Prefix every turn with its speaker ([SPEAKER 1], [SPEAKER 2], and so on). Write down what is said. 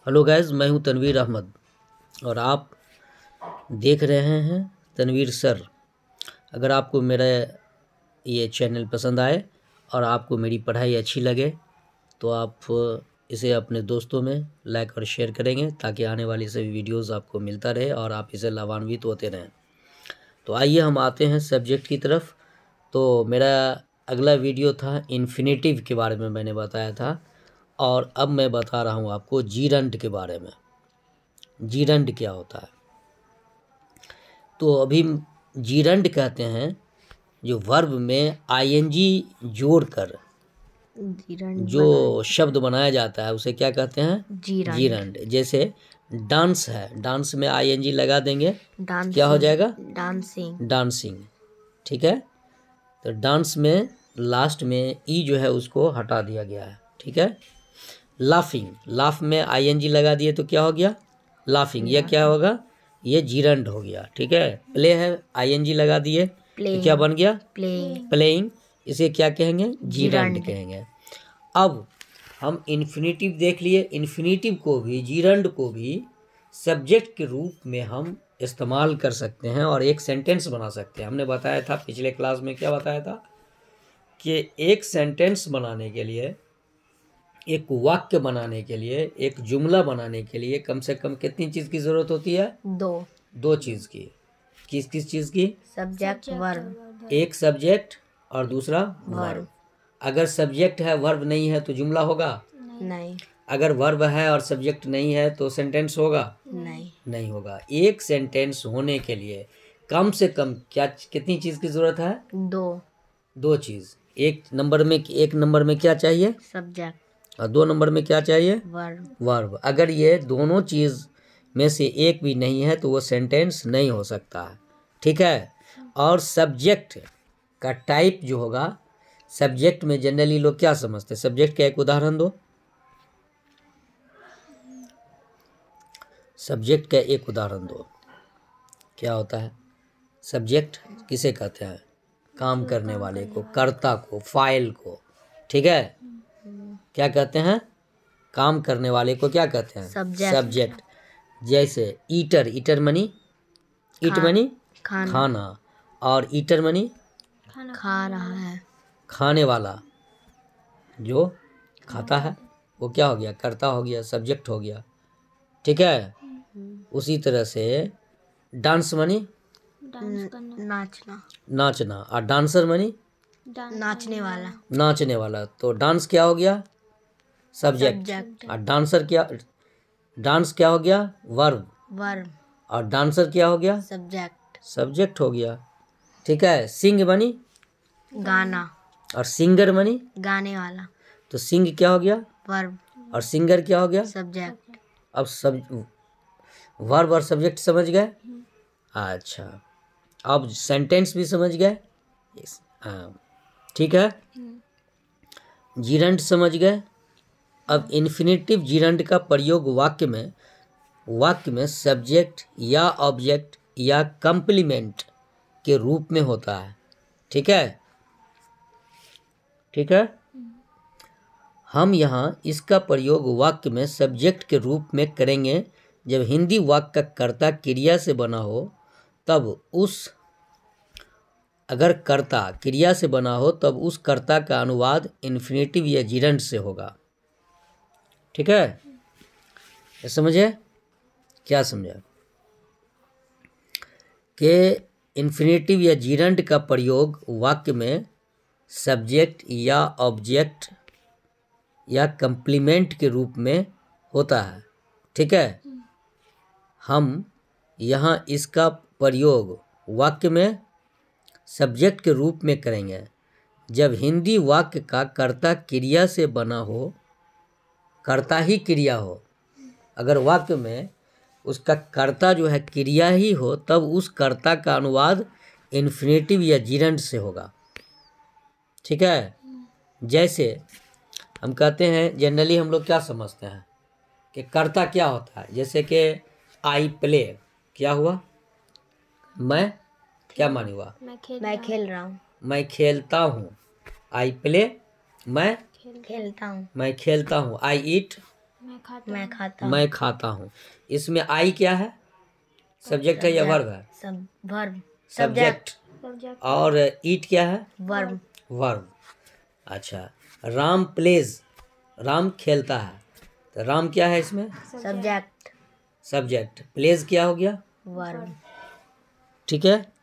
[SPEAKER 1] Hello guys, मैं हूं तनवीर अहमद और आप देख रहे हैं तनवीर सर। अगर आपको मेरा ये चैनल पसंद आए और आपको मेरी पढ़ाई अच्छी लगे तो आप इसे अपने दोस्तों में लाइक और शेयर करेंगे ताकि आने वाली सभी वीडियोस आपको मिलता रहे और आप इसे लाभान्वित होते रहें। तो आइए हम आते हैं सब्जेक्ट की तरफ। तो मेरा अगला वीडियो था इन्फिनेटिव के बारे में, मैंने बताया था, और अब मैं बता रहा हूँ आपको जीरंड के बारे में। जीरंड क्या होता है? तो अभी जीरंड कहते हैं जो वर्ब में आईएनजी जोड़कर जो शब्द बनाया जाता है उसे क्या कहते हैं? जीरंड। जैसे डांस है, डांस में आईएनजी लगा देंगे, क्या हो जाएगा?
[SPEAKER 2] डांसिंग।
[SPEAKER 1] डांसिंग। ठीक है, तो डांस में लास्ट में ई जो है उसको हटा दिया गया है। ठीक है। लाफिंग, लाफ में आईएनजी लगा दिए तो क्या हो गया? लाफिंग। यह क्या होगा? ये जीरंड हो गया। ठीक है। प्ले है, आईएनजी लगा दिए तो क्या बन गया? प्लेइंग। इसे क्या कहेंगे? जीरंड कहेंगे। अब हम इन्फिनेटिव देख लिए। इन्फिनेटिव को भी, जीरंड को भी सब्जेक्ट के रूप में हम इस्तेमाल कर सकते हैं और एक सेंटेंस बना सकते हैं। हमने बताया था पिछले क्लास में, क्या बताया था कि एक सेंटेंस बनाने के लिए, एक वाक्य बनाने के लिए, एक जुमला बनाने के लिए कम से कम कितनी चीज़ की ज़रूरत होती है? दो चीज़ की। किस किस चीज़ की?
[SPEAKER 2] Subject, verb.
[SPEAKER 1] एक सब्जेक्ट और दूसरा वर्ब। अगर सब्जेक्ट है, वर्ब नहीं है तो जुमला होगा?
[SPEAKER 2] नहीं।
[SPEAKER 1] अगर वर्ब है और सब्जेक्ट नहीं है तो सेंटेंस होगा? नहीं होगा। एक सेंटेंस होने के लिए कम से कम क्या, कितनी चीज़ की ज़रूरत है? दो चीज़। एक नंबर में क्या चाहिए?
[SPEAKER 2] सब्जेक्ट।
[SPEAKER 1] और 2 नंबर में क्या चाहिए?
[SPEAKER 2] वर्ब।
[SPEAKER 1] अगर ये दोनों चीज़ में से एक भी नहीं है तो वो सेंटेंस नहीं हो सकता है। ठीक है। और सब्जेक्ट का टाइप जो होगा, सब्जेक्ट में जनरली लोग क्या समझते हैं? सब्जेक्ट का एक उदाहरण दो। सब्जेक्ट का एक उदाहरण दो। क्या होता है सब्जेक्ट? किसे कहते हैं? काम करने वाले को, कर्ता को, फाइल को। ठीक है। क्या कहते हैं? काम करने वाले को क्या कहते हैं? सब्जेक्ट। जैसे ईटर, ईटर मनी, ईट मनी खाना, और ईटर मनी
[SPEAKER 2] खा रहा है,
[SPEAKER 1] खाने वाला जो खाता है वो क्या हो गया? कर्ता हो गया, सब्जेक्ट हो गया। ठीक है। उसी तरह से डांस मनी नाचना, और डांसर मनी नाचने वाला। तो डांस क्या हो गया? सब्जेक्ट। और डांस क्या हो गया? वर्ब। और डांसर क्या हो गया? सब्जेक्ट हो गया। ठीक है। सिंग बनी
[SPEAKER 2] गाना,
[SPEAKER 1] और सिंगर बनी
[SPEAKER 2] गाने वाला।
[SPEAKER 1] तो सिंग क्या हो गया?
[SPEAKER 2] वर्ब।
[SPEAKER 1] और सिंगर क्या हो गया?
[SPEAKER 2] सब्जेक्ट।
[SPEAKER 1] अब सब वर्ब और सब्जेक्ट समझ गए? अच्छा, अब सेंटेंस भी समझ गए? हाँ, ठीक है। जीरंड समझ गए। अब इन्फिनेटिव जीरंड का प्रयोग वाक्य में सब्जेक्ट या ऑब्जेक्ट या कंप्लीमेंट के रूप में होता है। ठीक है। ठीक है। हम यहाँ इसका प्रयोग वाक्य में सब्जेक्ट के रूप में करेंगे जब हिंदी वाक्य का कर्ता क्रिया से बना हो, अगर कर्ता क्रिया से बना हो तब उस कर्ता का अनुवाद इन्फिनेटिव या जीरंड से होगा। ठीक है। ये समझे? क्या समझा? कि इन्फिनेटिव या जीरंड का प्रयोग वाक्य में सब्जेक्ट या ऑब्जेक्ट या कंप्लीमेंट के रूप में होता है। ठीक है। हम यहाँ इसका प्रयोग वाक्य में सब्जेक्ट के रूप में करेंगे जब हिंदी वाक्य का कर्ता क्रिया से बना हो, कर्ता ही क्रिया हो। अगर वाक्य में उसका कर्ता जो है क्रिया ही हो तब उस कर्ता का अनुवाद इन्फिनेटिव या जीरंड से होगा। ठीक है। जैसे हम कहते हैं, जनरली हम लोग क्या समझते हैं कि कर्ता क्या होता है? जैसे कि आई प्ले, क्या हुआ? मैं क्या मानी हुआ?
[SPEAKER 2] मैं खेल रहा हूँ।
[SPEAKER 1] मैं खेलता हूँ। आई प्ले, मैं
[SPEAKER 2] खेलता हूँ।
[SPEAKER 1] खेलता हूँ। आई ईट, मैं खाता हूँ। इसमें आई क्या है? सब्जेक्ट है या वर्ब है?
[SPEAKER 2] वर्ब।
[SPEAKER 1] सब्जेक्ट। और ईट क्या है?
[SPEAKER 2] वर्ब।
[SPEAKER 1] वर्ब। अच्छा, राम प्लेज, राम खेलता है, तो राम क्या है इसमें?
[SPEAKER 2] सब्जेक्ट।
[SPEAKER 1] सब्जेक्ट। प्लेज क्या हो गया?
[SPEAKER 2] वर्ब।
[SPEAKER 1] ठीक है।